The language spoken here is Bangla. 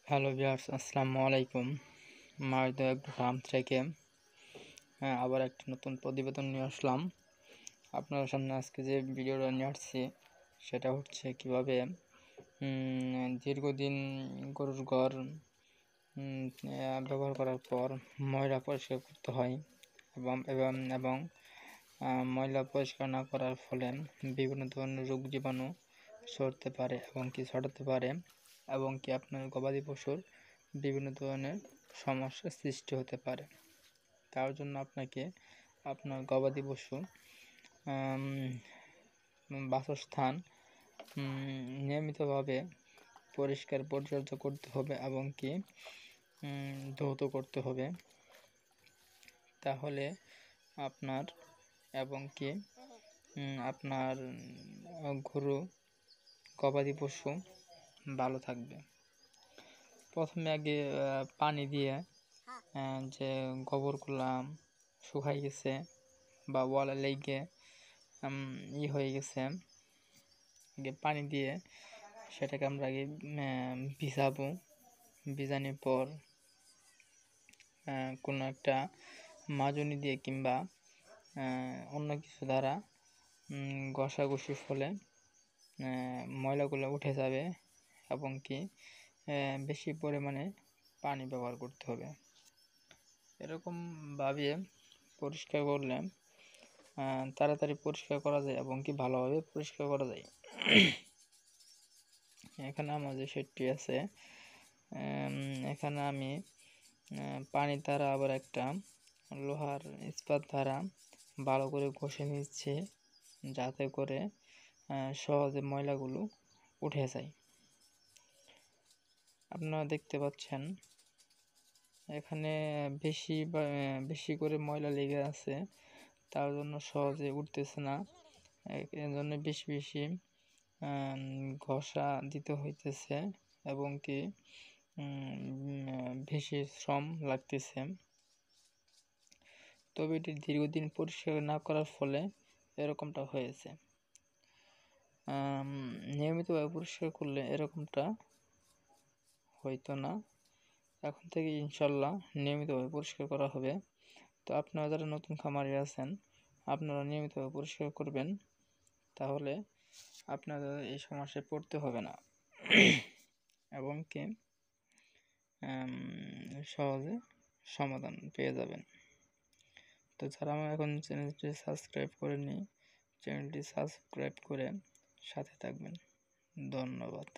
হ্যালো ভিউয়ার্স, আসসালামু আলাইকুম। মাইদা ফার্ম থেকে আবার একটা নতুন প্রতিবেদন নিয়ে আসলাম আপনার সামনে। আজকে যে ভিডিওটা নিয়ে আসছি সেটা হচ্ছে কিভাবে দীর্ঘদিন গরুর ঘর ব্যবহার করার পর ময়লা পরিষ্কার করতে হয় এবং এবং এবং ময়লা পরিষ্কার না করার ফলে বিভিন্ন ধরনের রোগ জীবাণু ছড়তে পারে এবং কি ছড়াতে পারে এবং কি আপনার গবাদি পশুর বিভিন্ন ধরনের সমস্যার সৃষ্টি হতে পারে। তার জন্য আপনাকে আপনার গবাদি পশু বাসস্থান নিয়মিতভাবে পরিষ্কার পরিচর্যা করতে হবে এবং কি ধৌত করতে হবে। তাহলে আপনার এবং কি আপনার গরু গবাদি পশু ভালো থাকবে। প্রথমে আগে পানি দিয়ে যে গোবরগুলা শুকাই গেছে বা ওয়ালে লেগে হয়ে গেছে, আগে পানি দিয়ে সেটাকে আমরা আগে ভিজাবো। ভিজানোর পর কোনো একটা মাজনি দিয়ে কিংবা অন্য কিছু দ্বারা ঘষাঘষির ফলে ময়লাগুলো উঠে যাবে এবং কি বেশি পরিমাণে পানি ব্যবহার করতে হবে। এরকমভাবে পরিষ্কার করলে তাড়াতাড়ি পরিষ্কার করা যায় এবং কি ভালোভাবে পরিষ্কার করা যায়। এখানে আমার যে সেটটি আছে, এখানে আমি পানি দ্বারা আবার একটা লোহার ইস্পাত দ্বারা ভালো করে ঘষে নিচ্ছি, যাতে করে সহজে ময়লাগুলো উঠে যায়। আপনারা দেখতে পাচ্ছেন এখানে বেশি করে ময়লা লেগে আছে, তার জন্য সহজে উঠতেছে না। এর জন্য বেশি বেশি ঘষা দিতে হইতেছে এবং কি বেশি শ্রম লাগতেছে। তবে এটি দীর্ঘদিন পরিষ্কার না করার ফলে এরকমটা হয়েছে। নিয়মিতভাবে পরিষ্কার করলে এরকমটা হইতো না। এখন থেকে ইনশাল্লাহ নিয়মিতভাবে পরিষ্কার করা হবে। তো আপনারা যারা নতুন খামারি আছেন, আপনারা নিয়মিতভাবে পরিষ্কার করবেন, তাহলে আপনাদের এই সমস্যায় পড়তে হবে না এবং কি সহজে সমাধান পেয়ে যাবেন। তো যারা আমার এখন চ্যানেলটি সাবস্ক্রাইব করেনি, চ্যানেলটি সাবস্ক্রাইব করে সাথে থাকবেন। ধন্যবাদ।